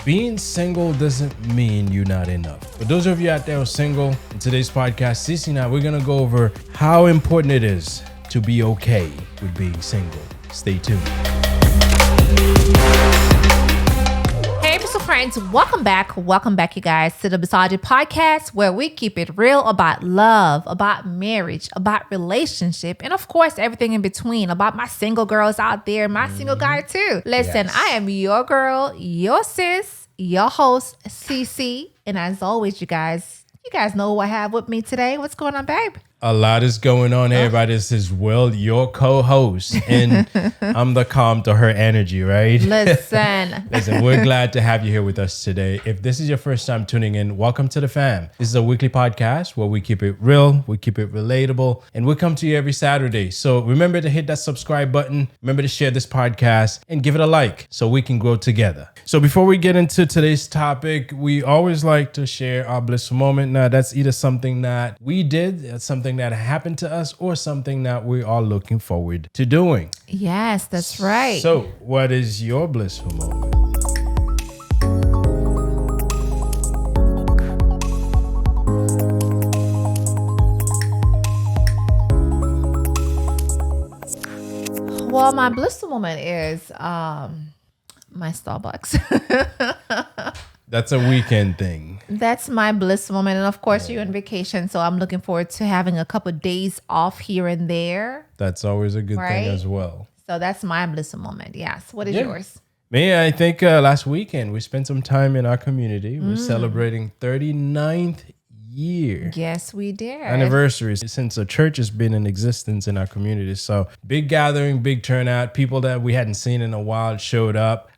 Being single doesn't mean you're not enough. For those of you out there who are single, in today's podcast, Cece and I, we're going to go over how important it is to be okay with being single. Stay tuned. Hey, Blissful friends, welcome back, you guys, to the Blissology Podcast, where we keep it real about love, about marriage, about relationship, and of course, everything in between, about my single girls out there, my single guy too. Listen, I am your girl, your sis, your host, Cece, and as always, you guys know who I have with me today. What's going on, babe? A lot is going on, everybody. This is Will, your co-host, and I'm the calm to her energy, right? Listen, we're glad to have you here with us today. If this is your first time tuning in, welcome to the fam. This is a weekly podcast where we keep it real, we keep it relatable, and we come to you every Saturday. So remember to hit that subscribe button. Remember to share this podcast and give it a like so we can grow together. So before we get into today's topic, we always like to share our Bliss Moment. Now, that's either something that we did, something that happened to us, or something that we are looking forward to doing. Yes, that's right. So what is your blissful moment? Well, my blissful moment is my Starbucks. That's a weekend thing. That's my bliss moment. And of course, you're on vacation. So I'm looking forward to having a couple of days off here and there. That's always a good thing as well. So that's my bliss moment. Yes. What is yours? Me, I think last weekend we spent some time in our community. We're celebrating 39th year. Yes, we did. Anniversary since the church has been in existence in our community. So big gathering, big turnout. People that we hadn't seen in a while showed up.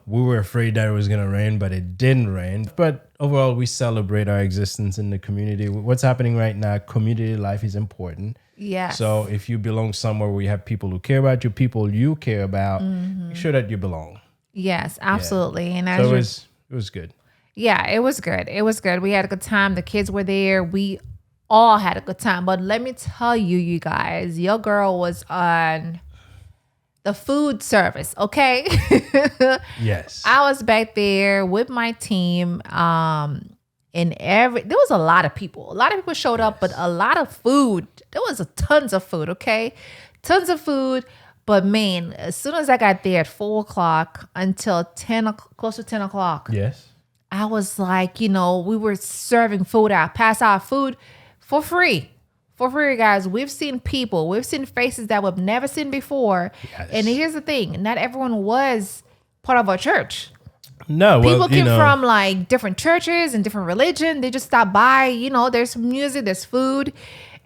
We were afraid that it was going to rain, but it didn't rain. But overall, we celebrate our existence in the community. What's happening right now, community life is important. Yeah. So if you belong somewhere where you have people who care about you, people you care about, make sure that you belong. Yes, absolutely. Yeah. And so it was good. Yeah, it was good. It was good. We had a good time. The kids were there. We all had a good time. But let me tell you, you guys, your girl was on the food service, okay? Yes. I was back there with my team. And there was a lot of people. A lot of people showed up, but a lot of food. There was tons of food, okay? Tons of food. But man, as soon as I got there at 4 o'clock until close to 10 o'clock. Yes. I was like, we were serving food out, pass out food for free. For free, guys. We've seen faces that we've never seen before. Yes. And here's the thing, not everyone was part of our church. No, people came from like different churches and different religion. They just stopped by, there's music, there's food,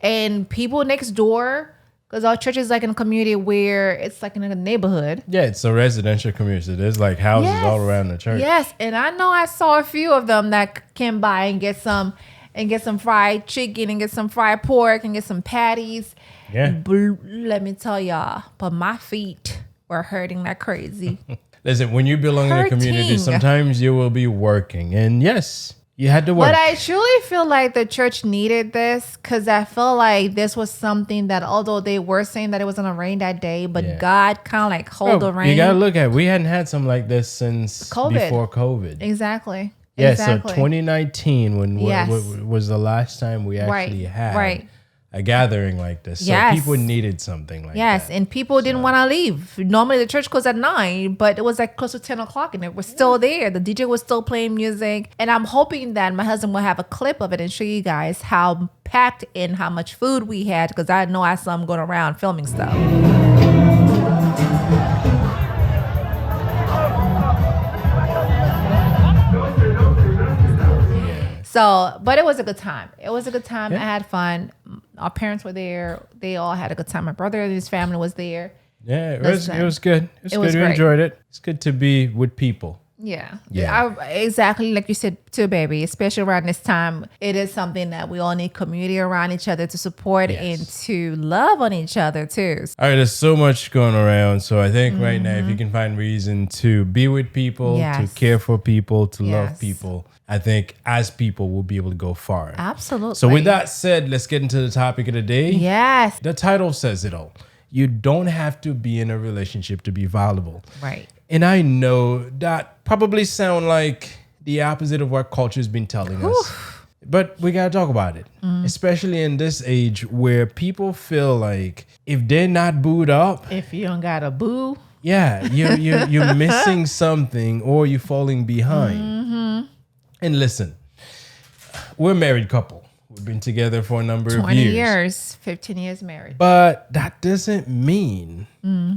and people next door. Because our church is like in a community where it's like in a neighborhood. Yeah, it's a residential community. There's like houses all around the church. Yes, and I know I saw a few of them that came by and get some fried chicken and get some fried pork and get some patties. Yeah. Let me tell y'all, but my feet were hurting like crazy. Listen, when you belong in a community, sometimes you will be working. And yes, you had to work. But I truly feel like the church needed this because I feel like this was something that, although they were saying that it was going to rain that day, but God kind of like hold the rain. You got to look at it. We hadn't had something like this since before COVID. Exactly. Yeah, so 2019 when was the last time we actually had a gathering like this. So people needed something like that. Yes, and people didn't want to leave. Normally the church closed at 9, but it was like close to 10 o'clock and it was still there. The DJ was still playing music. And I'm hoping that my husband will have a clip of it and show you guys how packed and how much food we had, because I know I saw him going around filming stuff. So, but it was a good time. It was a good time. I had fun. Our parents were there. They all had a good time. My brother and his family was there. Yeah, it was good. It was good. We enjoyed it. It's good to be with people. Yeah. Exactly like you said too, baby. Especially around this time, it is something that we all need community around each other to support and to love on each other too. All right, there's so much going around. So I think right now, if you can find reason to be with people, to care for people, to love people, I think as people we'll be able to go far. Absolutely. So with that said, let's get into the topic of the day. Yes. The title says it all. You don't have to be in a relationship to be valuable. Right. And I know that probably sound like the opposite of what culture's been telling us. But we gotta talk about it, especially in this age where people feel like if they're not booed up, If you don't got a boo, you're missing something or you're falling behind. And listen, we're a married couple. We've been together for a number of 20 years. years, 15 years married. But that doesn't mean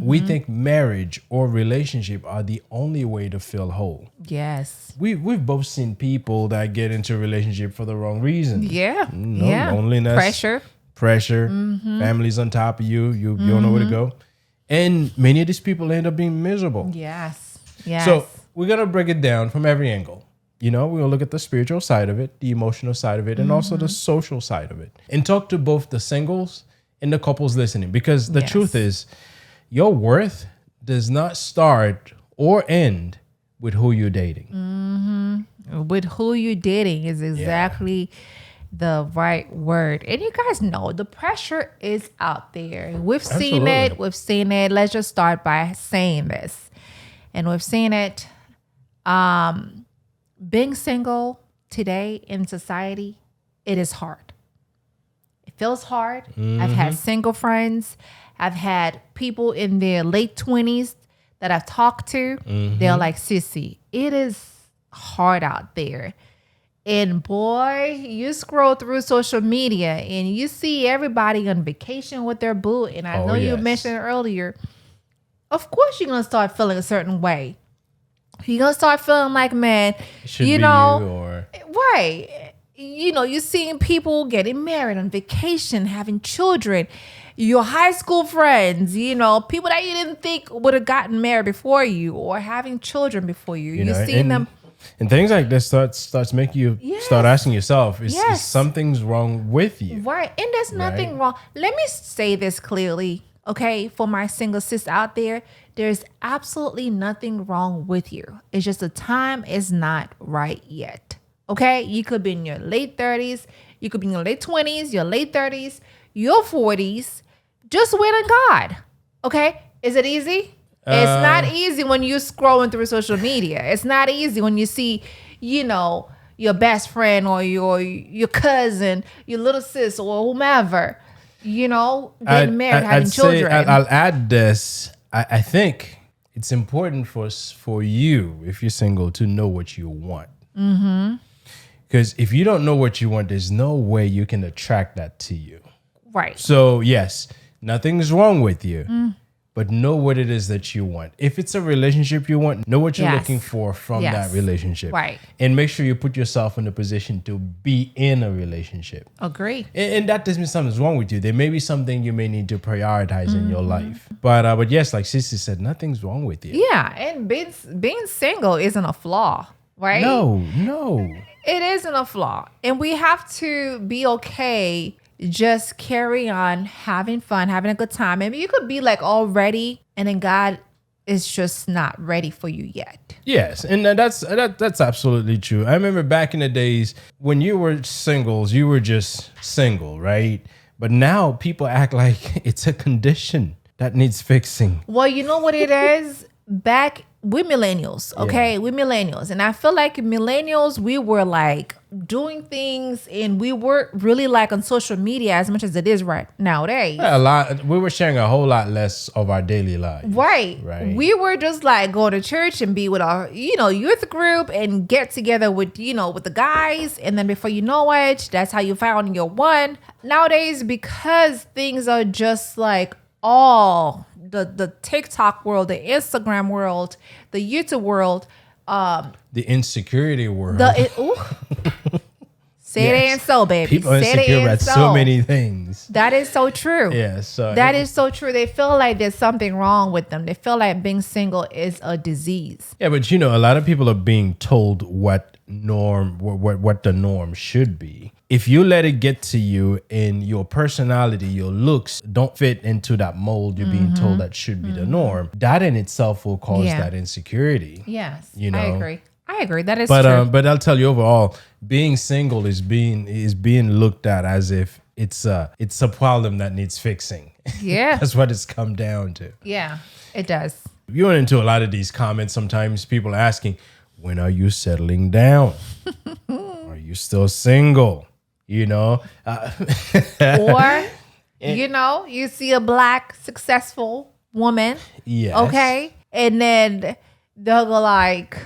we think marriage or relationship are the only way to feel whole. Yes. We've both seen people that get into a relationship for the wrong reason. Yeah. Loneliness, pressure, families on top of you. You don't know where to go. And many of these people end up being miserable. Yes. So we're going to break it down from every angle. We're going to look at the spiritual side of it, the emotional side of it, and also the social side of it. And talk to both the singles and the couples listening. Because the truth is, your worth does not start or end with who you're dating. With who you're dating is exactly the right word. And you guys know the pressure is out there. We've seen it. Let's just start by saying this. And we've seen it. Being single today in society, it is hard. It feels hard. I've had single friends. I've had people in their late 20s that I've talked to. They're like, Sissy, it is hard out there. And boy, you scroll through social media and you see everybody on vacation with their boo. And I know you mentioned earlier, of course you're going to start feeling a certain way. You're going to start feeling like, man, right. You're seeing people getting married on vacation, having children, your high school friends, people that you didn't think would have gotten married before you or having children before you. You're seeing them. And things like this starts making you start asking yourself, is something's wrong with you? Right. And there's nothing wrong. Let me say this clearly. Okay, for my single sis out there, there's absolutely nothing wrong with you. It's just the time is not right yet. Okay, you could be in your late 30s, you could be in your late 20s, your late 30s, your 40s. Just wait on God. Okay, is it easy? It's not easy when you're scrolling through social media. It's not easy when you see, your best friend or your cousin, your little sis or whomever. Getting married, having children. I'll add this. I think it's important for you, if you're single, to know what you want. Because if you don't know what you want, there's no way you can attract that to you. Right. So, yes, nothing's wrong with you. But know what it is that you want. If it's a relationship you want, know what you're looking for from that relationship. Right. And make sure you put yourself in a position to be in a relationship. Agree. And that doesn't mean something's wrong with you. There may be something you may need to prioritize in your life. But yes, like Sissy said, nothing's wrong with you. Yeah. And being single isn't a flaw, right? No. It isn't a flaw. And we have to be okay. Just carry on, having fun, having a good time. Maybe you could be like all ready, and then God is just not ready for you yet. Yes, and that's absolutely true. I remember back in the days when you were singles, you were just single, right? But now people act like it's a condition that needs fixing. Well, you know what it is? We're millennials, okay? We're millennials. And I feel like millennials, we were like doing things and we weren't really like on social media as much as it is right nowadays. We were sharing a whole lot less of our daily lives. Right. We were just like go to church and be with our, youth group and get together with, with the guys. And then before you know it, that's how you found your one. Nowadays, because things are just like all the TikTok world, the Instagram world, the YouTube world, the insecurity world. Say it ain't so, baby. People are insecure about so many things. That is so true. Yeah, so that is so true. They feel like there's something wrong with them. They feel like being single is a disease. Yeah, but a lot of people are being told what the norm should be. If you let it get to you and your personality, your looks don't fit into that mold you're being told that should be the norm, that in itself will cause that insecurity. Yes, I agree. That is true. But I'll tell you, overall, being single is being looked at as if it's a problem that needs fixing. Yeah. That's what it's come down to. Yeah, it does. You run into a lot of these comments. Sometimes people are asking, when are you settling down? Are you still single? You know? Or, you know, you see a Black successful woman. Yes. Okay. And then they'll go like,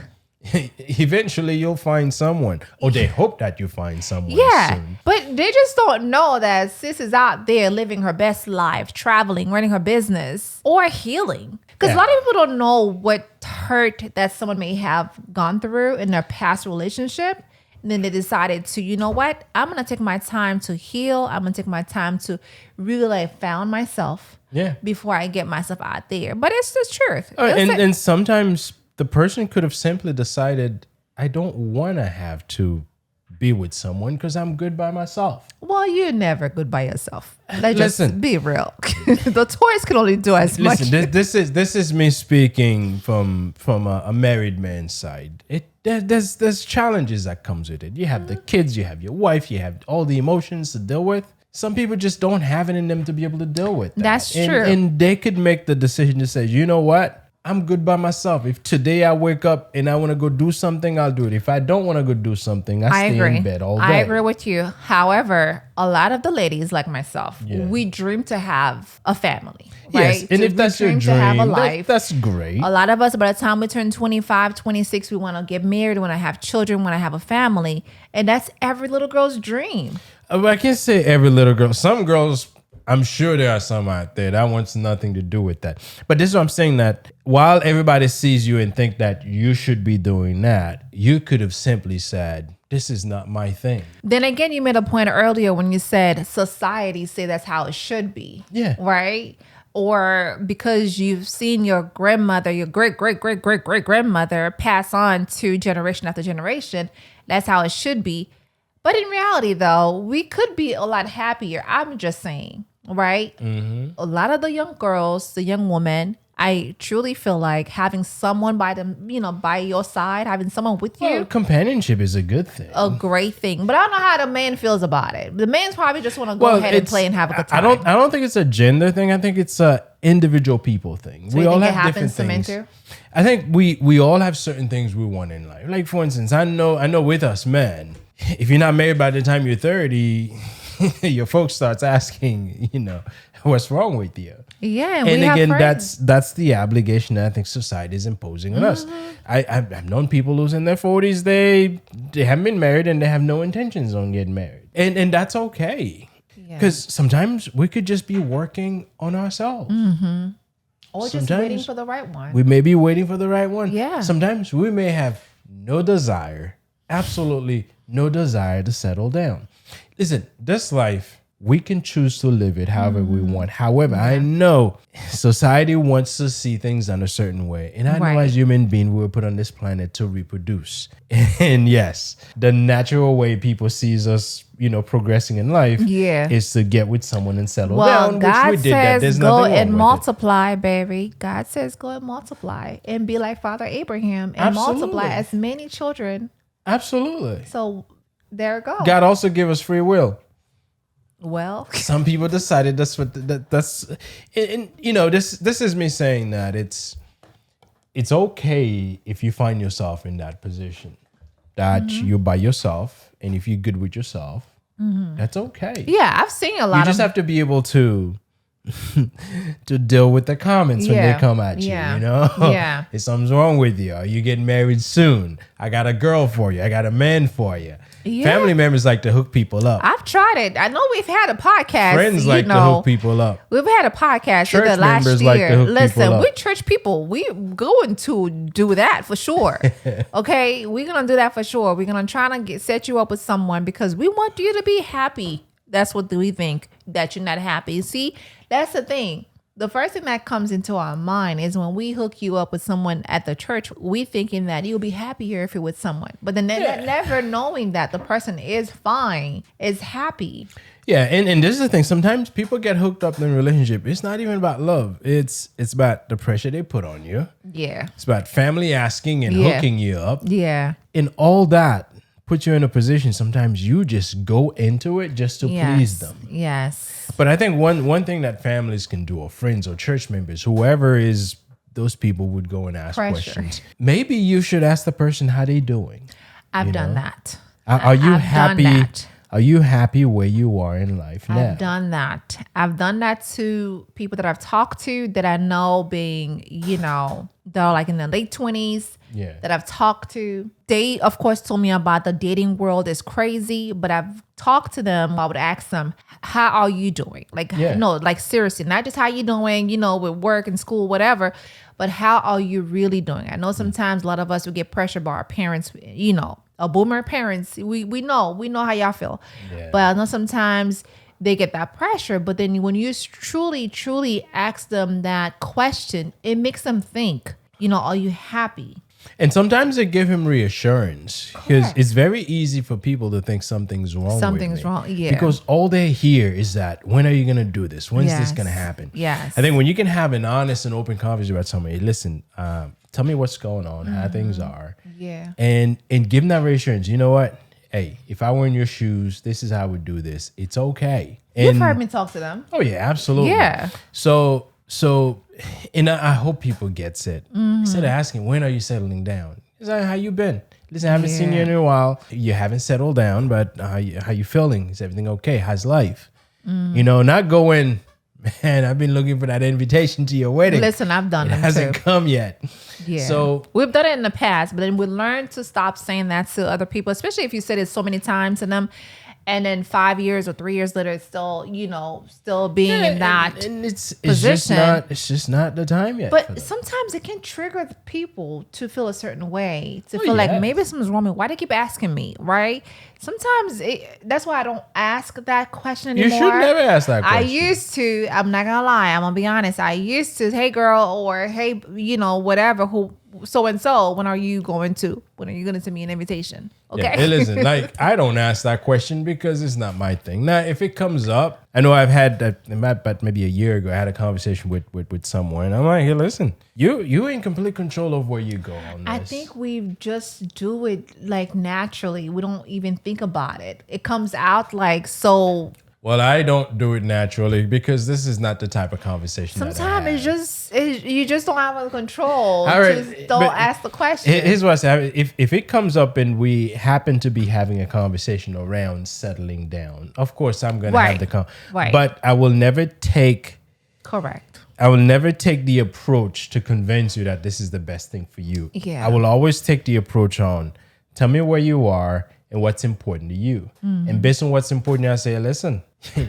eventually you'll find someone. Or they hope that you find someone yeah. soon. But they just don't know that sis is out there living her best life, traveling, running her business, or healing. Because a lot of people don't know what hurt that someone may have gone through in their past relationship. And then they decided to, you know what? I'm going to take my time to heal. I'm going to take my time to really like found myself before I get myself out there. But it's the truth. And sometimes the person could have simply decided, I don't want to have to be with someone because I'm good by myself. Well, you're never good by yourself. Let's just be real. The toys can only do as much. This is me speaking from a married man's side. There's challenges that comes with it. You have the kids, you have your wife, you have all the emotions to deal with. Some people just don't have it in them to be able to deal with that. That's true. And they could make the decision to say, you know what? I'm good by myself. If today I wake up and I want to go do something, I'll do it. If I don't want to go do something, I stay in bed all day. I agree with you. However, a lot of the ladies like myself, we dream to have a family. Right? Yes, and if that's your dream, to have a life. That's great. A lot of us, by the time we turn 25, 26, we want to get married, we want to have children, we want to have a family. And that's every little girl's dream. I can't say every little girl. Some girls, I'm sure there are some out there that wants nothing to do with that. But this is what I'm saying, that while everybody sees you and think that you should be doing that, you could have simply said, this is not my thing. Then again, you made a point earlier when you said society say that's how it should be. Yeah. Right? Or because you've seen your grandmother, your great-great-great-great-great-grandmother pass on to generation after generation, that's how it should be. But in reality, though, we could be a lot happier. I'm just saying. Right? Mm-hmm. A lot of the young girls, the young women, I truly feel like having someone by them, you know, by your side, having someone with you. Well, companionship is a good thing. A great thing. But I don't know how the man feels about it. The man's probably just want to go ahead and play and have a good time. I don't think it's a gender thing. I think it's a individual people thing. So we all have different things. I think we all have certain things we want in life. Like, for instance, I know with us men, if you're not married by the time you're 30, your folks starts asking, you know, what's wrong with you? Yeah, and again, that's the obligation that I think society is imposing on us. I've known people who's in their 40s, they haven't been married and they have no intentions on getting married, and that's okay, because sometimes we could just be working on ourselves, or just waiting for the right one. We may be waiting for the right one. Yeah. Sometimes we may have no desire, absolutely no desire to settle down. Listen, this life, we can choose to live it however we want. However, I know society wants to see things done a certain way. And I know as human beings, we were put on this planet to reproduce. And yes, the natural way people sees us, you know, progressing in life is to get with someone and settle down. God which we did that. There's says go nothing wrong and with multiply, baby. God says go and multiply and be like Father Abraham and multiply as many children. Absolutely. So there you go. God also give us free will. Well, some people decided that's and you know, this is me saying that it's okay if you find yourself in that position, that you're by yourself, and if you're good with yourself, that's okay. Yeah, I've seen a lot. You just have to be able to deal with the comments when they come at you. You know, if something's wrong with you, are you getting married soon? I got a girl for you. I got a man for you. Family members like to hook people up. I've tried it. I know we've had a podcast. Friends like to hook people up. We've had a podcast church last members year. Like to hook people up. We're church people. We're going to do that for sure. Okay, we're gonna do that for sure. We're gonna try to set you up with someone because we want you to be happy. That's what we think, that you're not happy. See, that's the thing. The first thing that comes into our mind is when we hook you up with someone at the church, we thinking that you'll be happier if you're with someone. But then never knowing that the person is fine, is happy. Yeah, and this is the thing. Sometimes people get hooked up in a relationship. It's not even about love. It's about the pressure they put on you. Yeah. It's about family asking and hooking you up. Yeah. And all that put you in a position. Sometimes you just go into it just to please them. Yes. But I think one thing that families can do, or friends or church members, whoever is those people would go and ask Pressure. questions. Maybe you should ask the person how they doing. I've done that. Are you I've happy? done that. Are you happy where you are in life now? I've done that. I've done that to people that I've talked to that I know being, they're like in their late 20s. Yeah. That I've talked to. They, of course, told me about the dating world is crazy, but I've talked to them. I would ask them, how are you doing? Like, no, like seriously, not just how you doing, with work and school, whatever, but how are you really doing? I know sometimes a lot of us will get pressure by our parents, our boomer parents. We know how y'all feel. Yeah. But I know sometimes they get that pressure, but then when you truly ask them that question, it makes them think, are you happy? And sometimes they give him reassurance because it's very easy for people to think something's wrong. Something's wrong, yeah. Because all they hear is that, when are you going to do this? When's this going to happen? Yes. I think when you can have an honest and open conversation about somebody, listen, tell me what's going on, how things are. Yeah. And give them that reassurance. You know what? Hey, if I were in your shoes, this is how I would do this. It's okay. And, You've heard me talk to them. Oh, yeah, absolutely. Yeah. So, and I hope people gets it. Instead of asking, when are you settling down? Is that how you been? Listen, I haven't seen you in a while. You haven't settled down, but how you feeling? Is everything okay? How's life? Not going, man, I've been looking for that invitation to your wedding. Listen, I've done it them hasn't too. come yet. Yeah. So we've done it in the past, but then we learned to stop saying that to other people, especially if you said it so many times to them. And then 5 years or 3 years later, it's still, still being in that and it's position. It's just not the time yet. But sometimes it can trigger the people to feel a certain way, to feel yes. like maybe something's wrong with me. Why they keep asking me, right? Sometimes that's why I don't ask that question anymore. You should never ask that question. I used to. I'm not gonna lie. I'm gonna be honest. I used to. Hey, girl, or hey, whatever. Who so and so. When are you going to send me an invitation? Okay. Yeah, it isn't. Like, I don't ask that question because it's not my thing. Now, if it comes up, I know I've had that about maybe a year ago. I had a conversation with someone. I'm like, hey, listen, you in complete control of where you go on this. I think we just do it like naturally. We don't even think about it. It comes out like so. Well, I don't do it naturally because this is not the type of conversation. Sometimes you just don't have control. All right, Just don't ask the question. Here's what I say. If it comes up and we happen to be having a conversation around settling down, of course I'm going to have the Right. But I will never take. Correct. I will never take the approach to convince you that this is the best thing for you. Yeah. I will always take the approach on, tell me where you are and what's important to you. And based on what's important, I say, listen,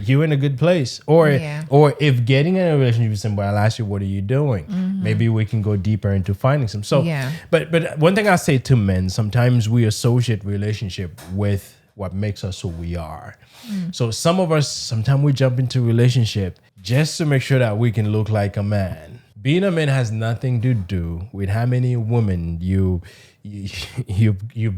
you're in a good place. Or if getting in a relationship with somebody, I'll ask you, what are you doing? Maybe we can go deeper into finding some. So, but one thing I say to men, sometimes we associate relationship with what makes us who we are. So some of us, sometimes we jump into relationship just to make sure that we can look like a man. Being a man has nothing to do with how many women you've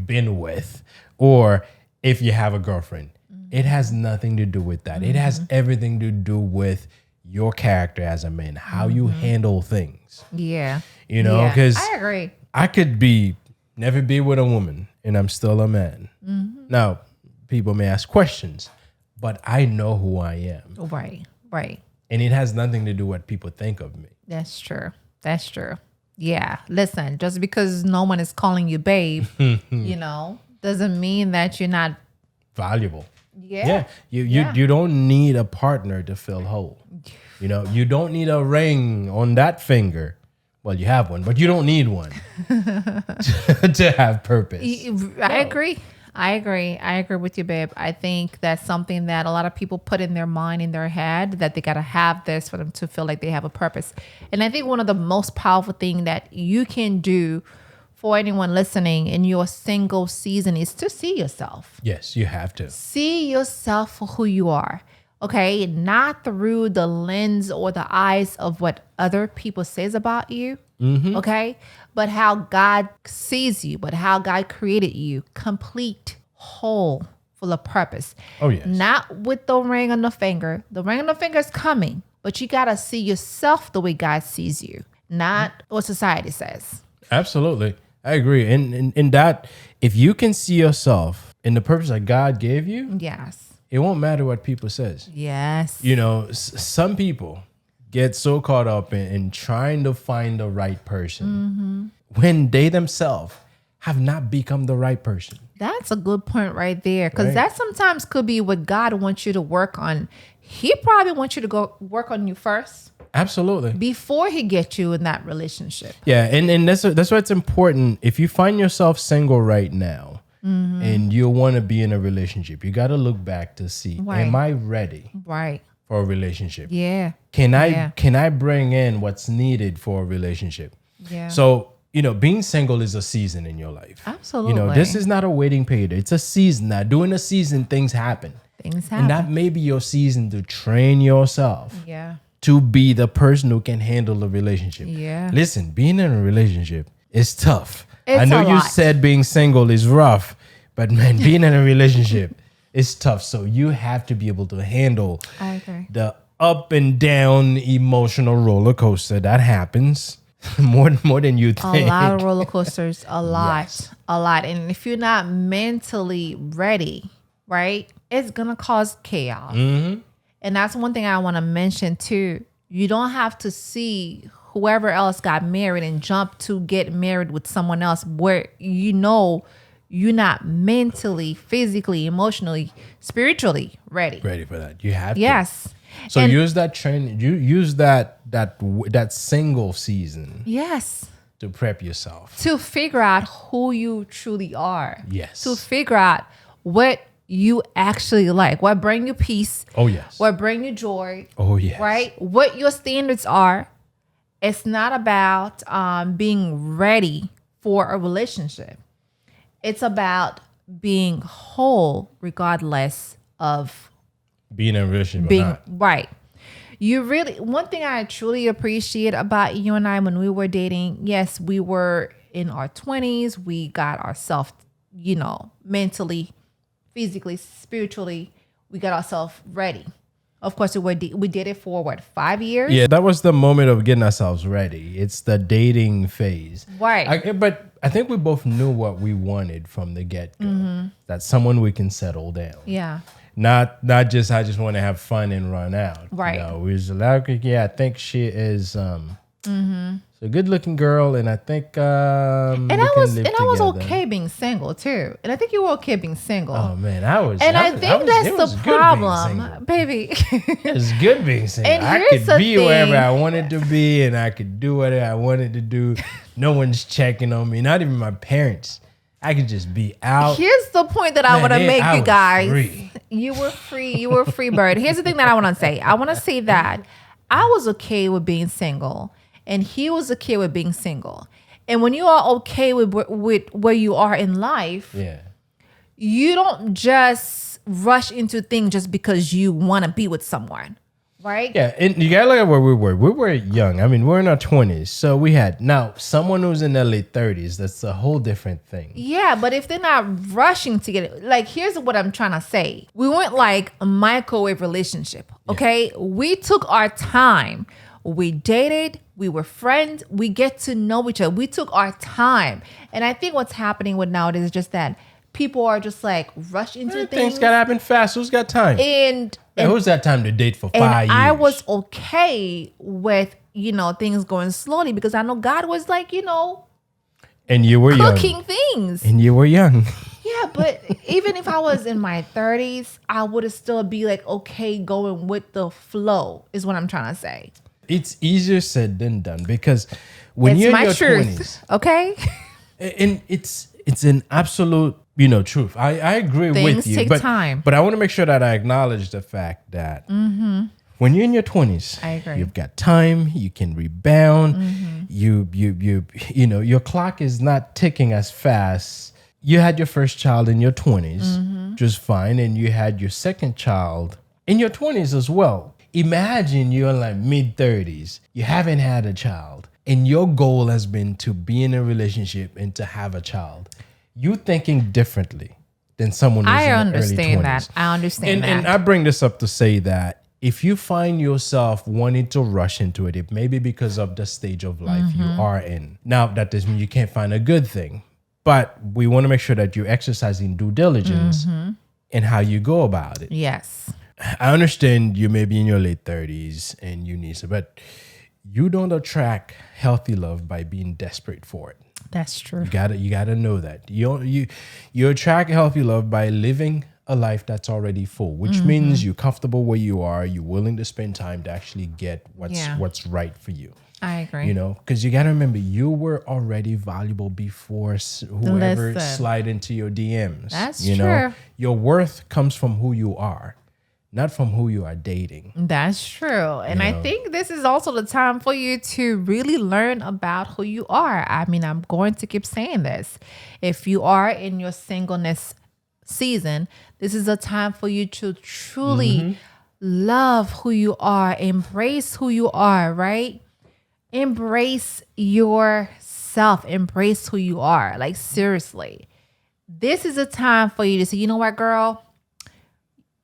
been with, or if you have a girlfriend. It has nothing to do with that. It has everything to do with your character as a man, how you handle things. Yeah. Because I agree. I could never be with a woman and I'm still a man. Now, people may ask questions, but I know who I am. Right. And it has nothing to do with what people think of me. That's true. Yeah. Listen, just because no one is calling you babe, doesn't mean that you're not valuable. Yeah. You don't need a partner to feel whole. You don't need a ring on that finger. Well, you have one, but you don't need one to have purpose. I agree with you, babe. I think that's something that a lot of people put in their mind, in their head, that they got to have this for them to feel like they have a purpose. And I think one of the most powerful thing that you can do for anyone listening in your single season is to see yourself. Yes, you have to. See yourself for who you are. Okay? Not through the lens or the eyes of what other people says about you. Okay? But how God sees you, but how God created you, complete, whole, full of purpose. Oh, yes. Not with the ring on the finger. The ring on the finger is coming, but you got to see yourself the way God sees you, not what society says. Absolutely. I agree. And in that, if you can see yourself in the purpose that God gave you, yes, it won't matter what people says. Yes. Some people, get so caught up in trying to find the right person when they themselves have not become the right person. That's a good point right there. Because Right. that sometimes could be what God wants you to work on. He probably wants you to go work on you first Absolutely. before he gets you in that relationship. Yeah, and that's why it's important. If you find yourself single right now and you want to be in a relationship, you got to look back to see, Right. am I ready Right. for a relationship? Yeah. Can Yeah. I bring in what's needed for a relationship? Yeah. So, being single is a season in your life. Absolutely. This is not a waiting period. It's a season. Now, during a season, things happen. Things happen. And that may be your season to train yourself Yeah. to be the person who can handle a relationship. Yeah. Listen, being in a relationship is tough. It's I know a you lot. said being single is rough, but man, being in a relationship is tough. So you have to be able to handle I agree. the up and down emotional roller coaster that happens more than you A think. lot of roller coasters. A lot. Yes. A lot. And if you're not mentally ready, right, it's going to cause chaos. Mm-hmm. And that's one thing I want to mention too. You don't have to see whoever else got married and jump to get married with someone else where you're not mentally, physically, emotionally, spiritually ready. Ready for that. You have to. Yes. So And- use that training. You use that single season Yes. to prep yourself. To figure out who you truly are. Yes. To figure out what you actually like, what bring you peace, Oh yes. what bring you joy, Oh yes. right? What your standards are. It's not about being ready for a relationship. It's about being whole regardless of Being in a relationship or being not. right. One thing I truly appreciate about you and I when we were dating, yes, we were in our 20s. We got ourselves, mentally, physically, spiritually, we got ourselves ready. Of course, we did it for 5 years? Yeah, that was the moment of getting ourselves ready. It's the dating phase. Right. But I think we both knew what we wanted from the get-go. Mm-hmm. That someone we can settle down. Yeah. Not just I just want to have fun and run out. Right. No, we was like, yeah, I think she is a good looking girl, and I think And I was okay being single too. And I think you were okay being single. Oh man, I was. And I was- think it that's was the good being problem, single. baby. It's good being single. And I here's could the be thing. wherever I wanted to be, and I could do whatever I wanted to do. No one's checking on me, not even my parents. I could just be out. Here's the point that I Man, want to make I you was guys. free. You were free. You were a free bird. Here's the thing that I want to say. I want to say that I was okay with being single, and he was okay with being single. And when you are okay with where you are in life, Yeah. you don't just rush into things just because you want to be with someone, right? Yeah, and you gotta look at where we were. We were young. I mean, we're in our 20s. So we had now someone who's in their late 30s. That's a whole different thing. Yeah, but if they're not rushing to get it, like, here's what I'm trying to say. We weren't like a microwave relationship, okay? We took our time. We dated. We were friends. We get to know each other. We took our time. And I think what's happening with nowadays is just that people are just like rush into Things things. gotta happen fast. Who's got time? And Who's got time to date for 5 years? I was okay with, things going slowly because I know God was like, and you were cooking young. things. And you were young. Yeah, but even if I was in my 30s, I would have still be like, okay, going with the flow is what I'm trying to say. It's easier said than done because when It's you're in my your truth. 20s, Okay? and it's an absolute truth. I agree Things with you. take but, time. But I want to make sure that I acknowledge the fact that when you're in your 20s, I agree. you've got time, you can rebound, Mm-hmm. your clock is not ticking as fast. You had your first child in your 20s, Mm-hmm. just fine, and you had your second child in your 20s as well. Imagine you're like mid-30s, you haven't had a child, and your goal has been to be in a relationship and to have a child. You thinking differently than someone who's I in the early understand 20s. that. I understand And that. I bring this up to say that if you find yourself wanting to rush into it may be because of the stage of life you are in. Now, that doesn't mean you can't find a good thing, but we want to make sure that you're exercising due diligence in how you go about it. Yes. I understand you may be in your late 30s and you need some, but you don't attract healthy love by being desperate for it. That's true. You gotta know that. You attract healthy love by living a life that's already full, which means you're comfortable where you are. You're willing to spend time to actually get what's right for you. I agree. You know, because you got to remember, you were already valuable before whoever slide into your DMs. That's you true. know, your worth comes from who you are, not from who you are dating. That's true. And I think this is also the time for you to really learn about who you are. I mean, I'm going to keep saying this. If you are in your singleness season, this is a time for you to truly love who you are, embrace who you are, right? Embrace yourself, embrace who you are. Like, seriously, this is a time for you to say, you know what, girl,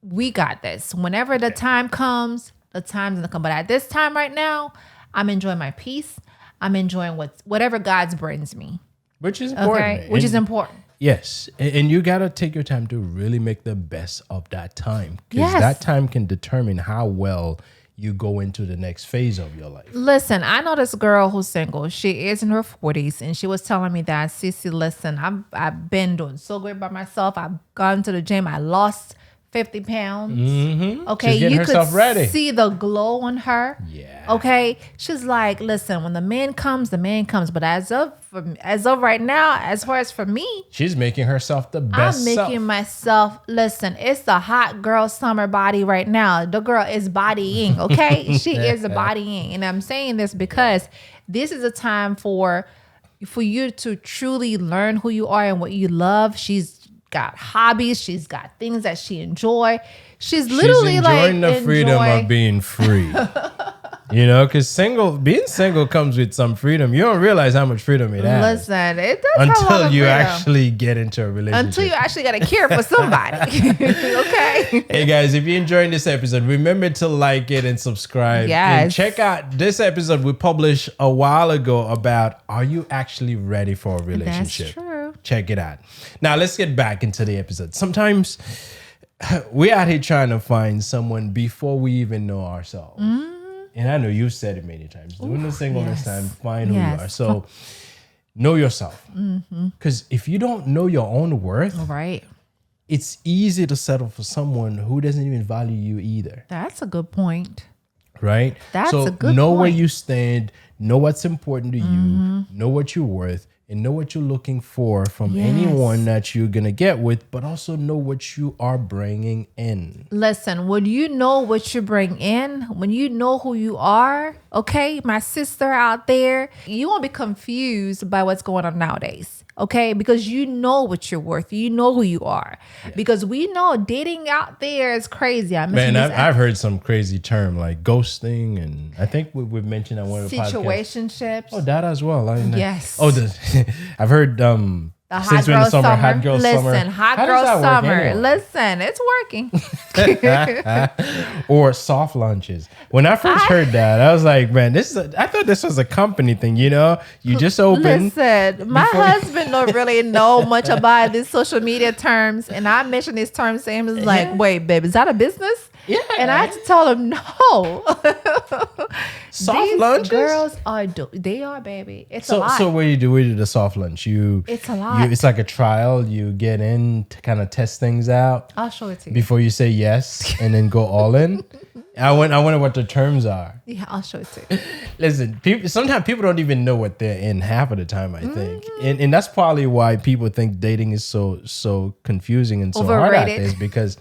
we got this. Whenever the time comes, the time's gonna come. But at this time right now, I'm enjoying my peace. I'm enjoying whatever God brings me. Which is important. Okay? Which is important. Yes. And you got to take your time to really make the best of that time. Because that time can determine how well you go into the next phase of your life. Listen, I know this girl who's single. She is in her 40s, and she was telling me that, Cece, listen, I've been doing so great by myself. I've gone to the gym. I lost 50 pounds. Okay, you could see the glow on her. Yeah. Okay, she's like, listen, when the man comes, the man comes. But as of right now, as far as for me, she's making herself the best. I'm making myself. Listen, it's the hot girl summer body right now. The girl is bodying. Okay, she is a bodying, and I'm saying this because this is a time for you to truly learn who you are and what you love. She's got hobbies. She's got things that she enjoy. She's literally enjoying the freedom of being free. You know, because being single comes with some freedom. You don't realize how much freedom it has. Listen, it does until you actually get into a relationship. Until you actually got to care for somebody. Okay. Hey guys, if you're enjoying this episode, remember to like it and subscribe. Yes. And check out this episode we published a while ago about, are you actually ready for a relationship? That's true. Check it out. Now let's get back into the episode. Sometimes we're out here trying to find someone before we even know ourselves. And I know you've said it many times. During the singleness time, find who you are. So know yourself. Because if you don't know your own worth, right, it's easy to settle for someone who doesn't even value you either. That's a good point. Right? That's a good point. Know where you stand, know what's important to you, know what you're worth, and know what you're looking for from anyone that you're going to get with, but also know what you are bringing in. Listen, when you know what you bring in, when you know who you are, okay, my sister out there, you won't be confused by what's going on nowadays. Okay, because you know what you're worth. You know who you are. Yeah. Because we know dating out there is crazy. I've heard some crazy term like ghosting, and I think we've mentioned that one of the podcasts. Situationships. Oh, that as well. Yes. Oh, I've heard the hot girl summer. Hot girl summer. Listen, hot girl summer. Anyway? Listen, it's working. Or soft lunches. When I first heard that, I was like, man, I thought this was a company thing, you know? You just open. Listen, my husband don't really know much about these social media terms. And I mentioned these terms to him. He's like, wait, babe, is that a business? Yeah. And I had to tell him, no. Soft lunches? Girls they are, baby. It's a lot. So what do you do with the soft lunch? It's a lot. It's like a trial. You get in to kind of test things out. I'll show it to you. Before you say yes and then go all in. I wonder what the terms are. Yeah, I'll show it to you. Listen, sometimes people don't even know what they're in half of the time, I think. And that's probably why people think dating is so confusing and so hard out there, is because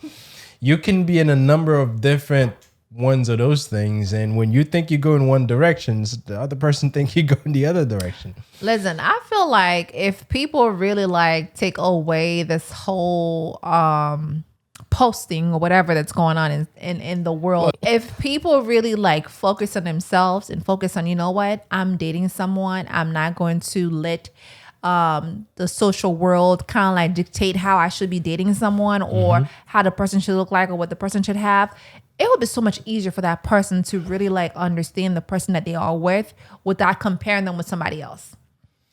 you can be in a number of different ones of those things, and when you think you go in one direction, the other person think you go in the other direction. Listen, I feel like if people really take away this whole posting or whatever that's going on in the world, if people really focus on themselves and focus on, you know what, I'm dating someone, I'm not going to let the social world kind of dictate how I should be dating someone or how the person should look like or what the person should have, it would be so much easier for that person to really understand the person that they are with without comparing them with somebody else.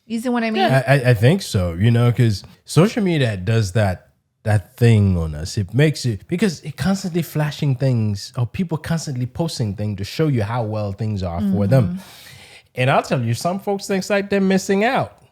You see what I mean? Yeah, I think so, because social media does that that thing on us. It makes you, because it constantly flashing things, or people constantly posting things to show you how well things are for them. And I'll tell you, some folks think like they're missing out,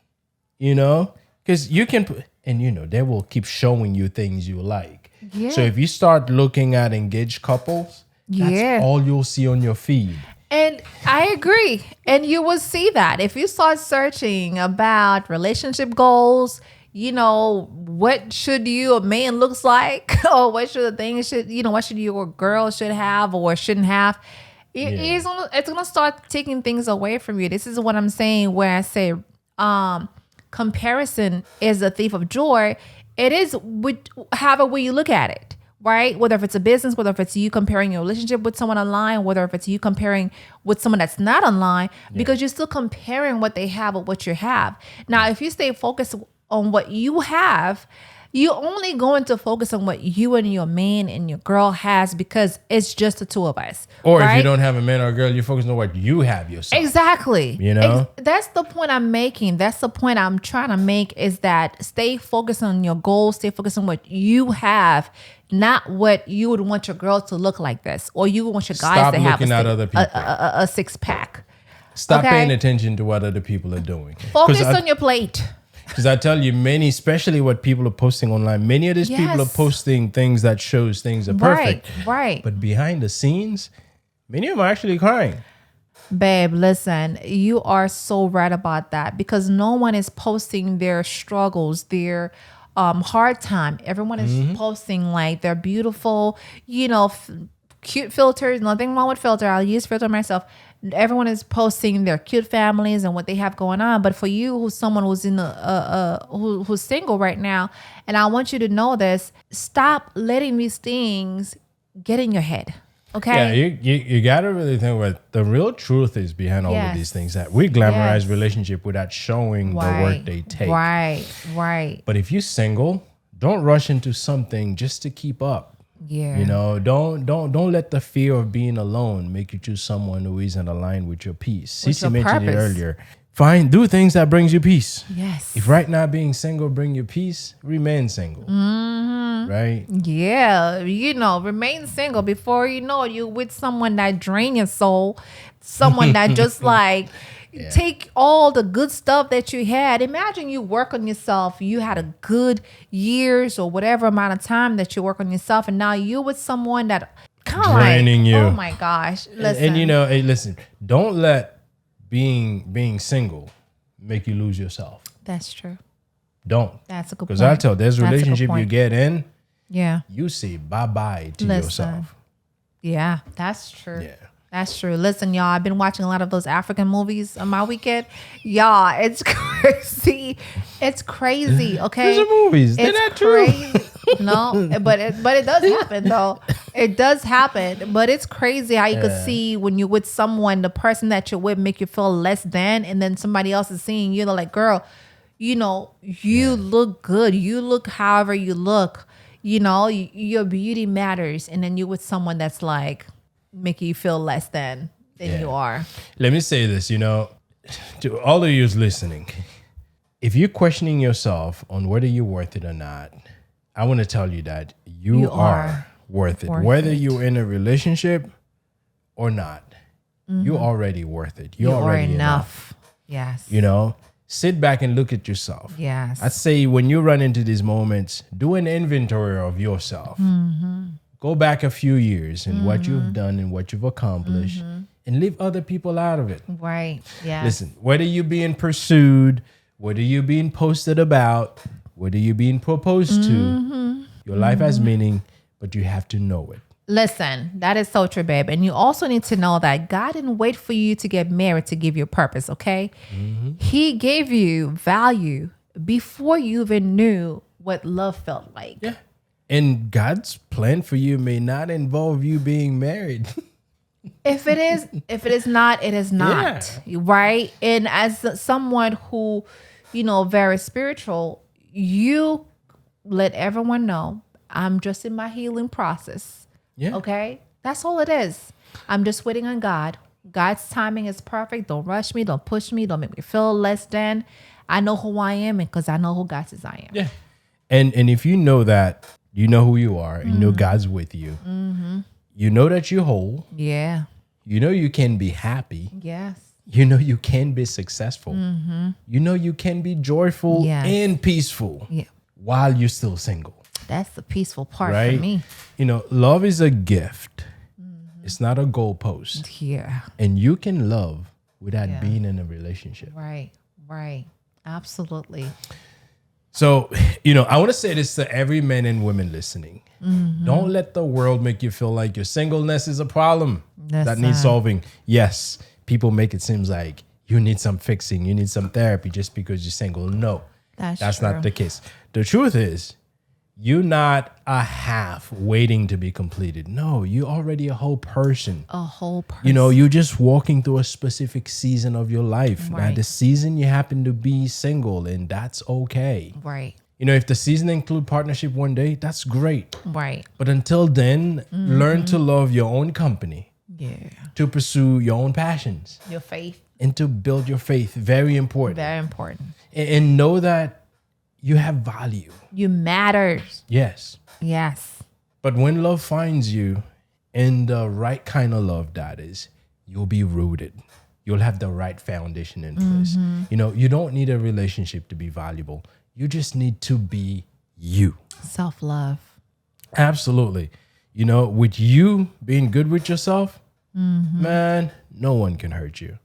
because you can, and they will keep showing you things you like. Yeah. So if you start looking at engaged couples, that's all you'll see on your feed. And I agree. And you will see that if you start searching about relationship goals, what should a man looks like, or what should the thing what should your girl should have or shouldn't have. It's gonna start taking things away from you. This is what I'm saying, where I say comparison is a thief of joy. It is however way you look at it. Right? Whether if it's a business, whether if it's you comparing your relationship with someone online, whether if it's you comparing with someone that's not online, because you're still comparing what they have with what you have. Now, if you stay focused on what you have, you're only going to focus on what you and your man and your girl has, because it's just the two of us. Or if you don't have a man or a girl, you focus on what you have yourself. Exactly. That's the point I'm making. That's the point I'm trying to make, is that stay focused on your goals. Stay focused on what you have, not what you would want your girl to look like this, or you would want your guys to have a six-pack. Stop paying attention to what other people are doing. Focus on your plate. Because I tell you, especially what people are posting online, many of these people are posting things that shows things are perfect. Right. But behind the scenes, many of them are actually crying. Babe, listen, you are so right about that, because no one is posting their struggles, their hard time. Everyone is posting like they're beautiful, cute filters. Nothing wrong with filter. I'll use filter myself. Everyone is posting their cute families and what they have going on. But for you, who's someone who's who's single right now, and I want you to know this: stop letting these things get in your head. Okay. Yeah, you gotta really think what the real truth is behind all of these things. That we glamorize relationship without showing the work they take. Right. But if you're single, don't rush into something just to keep up. Yeah. Don't let the fear of being alone make you choose someone who isn't aligned with your peace. Cece mentioned it earlier. Do things that brings you peace. Yes. If right now being single bring you peace, remain single. Right? Yeah. Remain single. Before you know it, you're with someone that drain your soul. Someone that just take all the good stuff that you had. Imagine you work on yourself. You had a good years or whatever amount of time that you work on yourself, and now you're with someone that kind of draining you. Oh my gosh! Listen, and hey, listen. Don't let being single make you lose yourself. That's true. Don't. That's a good point. Because I tell there's a relationship you get in. Yeah. You say bye-bye to yourself. Yeah, that's true. Yeah. That's true. Listen, y'all, I've been watching a lot of those African movies on my weekend. Y'all, it's crazy. It's crazy, okay? Those are movies. They're not crazy. True. No, but it does happen, though. It does happen. But it's crazy how you could see when you're with someone, the person that you're with make you feel less than, and then somebody else is seeing you, like, girl, you look good. You look however you look. Your beauty matters. And then you're with someone that's like, make you feel less than you are. Let me say this, to all of you listening, if you're questioning yourself on whether you're worth it or not, I want to tell you that you are worth it. Whether you're in a relationship or not, you're already worth it. You're already enough. Yes. Sit back and look at yourself. Yes. I'd say when you run into these moments, do an inventory of yourself. Go back a few years and what you've done and what you've accomplished, and leave other people out of it. Right. Yeah. Listen, whether you're being pursued, whether you're being posted about, whether you're being proposed to, your life has meaning, but you have to know it. Listen, that is so true, babe. And you also need to know that God didn't wait for you to get married to give you purpose, okay? He gave you value before you even knew what love felt like. Yeah. And God's plan for you may not involve you being married. If it is not, it is not. Yeah. Right? And as someone who, very spiritual, you let everyone know I'm just in my healing process. Yeah. Okay? That's all it is. I'm just waiting on God. God's timing is perfect. Don't rush me. Don't push me. Don't make me feel less than. I know who I am because I know who God says I am. Yeah. And if you know that, you know who you are, you know God's with you. You know that you're whole. Yeah. You know you can be happy. Yes. You know you can be successful. You know you can be joyful and peaceful while you're still single. That's the peaceful part right? for me. You know, love is a gift. It's not a goalpost. Yeah. And you can love without being in a relationship. Right. Absolutely. So, you know, I want to say this to every man and women listening. Don't let the world make you feel like your singleness is a problem that needs solving. Yes, people make it seem like you need some fixing, you need some therapy just because you're single. No, that's not the case. The truth is, you're not a half waiting to be completed. No, you're already a whole person. A whole person. You know, you're just walking through a specific season of your life. Right. Now, the season you happen to be single, and that's okay. Right. You know, if the season include partnership one day, that's great. Right. But until then, learn to love your own company. Yeah. To pursue your own passions. Your faith. And to build your faith. Very important. Very important. And know that you have value. You matter. Yes. Yes. But when love finds you, and the right kind of love, that is, you'll be rooted. You'll have the right foundation in place. You know, you don't need a relationship to be valuable. You just need to be you. Self-love. Absolutely. You know, with you being good with yourself, man, no one can hurt you.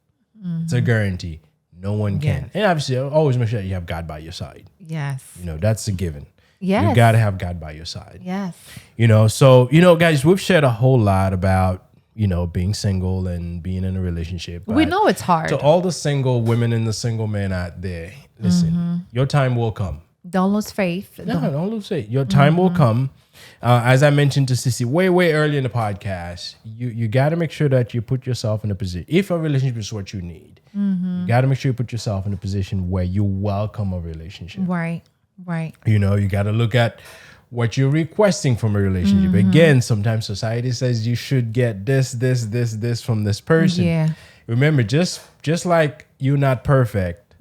It's a guarantee. No one can. And obviously, always make sure that you have God by your side. Yes. You know, that's a given. Yes. You got to have God by your side. Yes. You know, so, you know, guys, we've shared a whole lot about, you know, being single and being in a relationship. We know it's hard. To all the single women and the single men out there, listen, your time will come. Don't lose faith. No, don't lose faith. Your time will come. As I mentioned to Sissy way early in the podcast, you got to make sure that you put yourself in a position. If a relationship is what you need, you got to make sure you put yourself in a position where you welcome a relationship. Right. You know, you got to look at what you're requesting from a relationship. Again, sometimes society says you should get this from this person. Yeah. Remember, just like you're not perfect,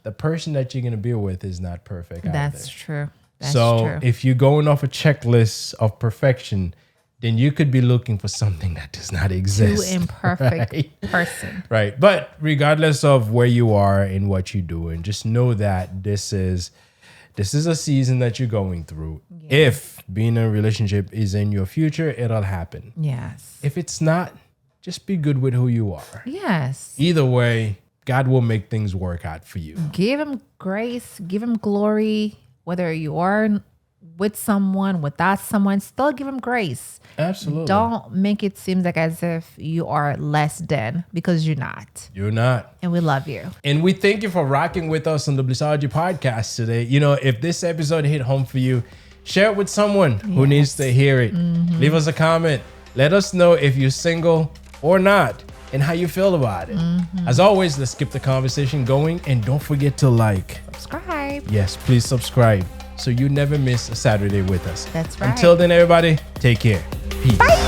the person that you're going to be with is not perfect. That's true. That's so true. if you're going off a checklist of perfection, then you could be looking for something that does not exist. Too imperfect person. Right. But regardless of where you are and what you're doing, just know that this is a season that you're going through. Yeah. If being in a relationship is in your future, it'll happen. Yes. If it's not, just be good with who you are. Yes. Either way, God will make things work out for you. Give him grace, give him glory, whether you are with someone, without someone, still give him grace. Absolutely. Don't make it seem like as if you are less than, because you're not. You're not. And we love you. And we thank you for rocking with us on the Blissology Podcast today. You know, if this episode hit home for you, share it with someone who needs to hear it. Leave us a comment. Let us know if you're single or not and how you feel about it. As always, let's keep the conversation going, and don't forget to like. Subscribe. Yes, please subscribe so you never miss a Saturday with us. That's right. Until then, everybody, take care. Peace. Bye.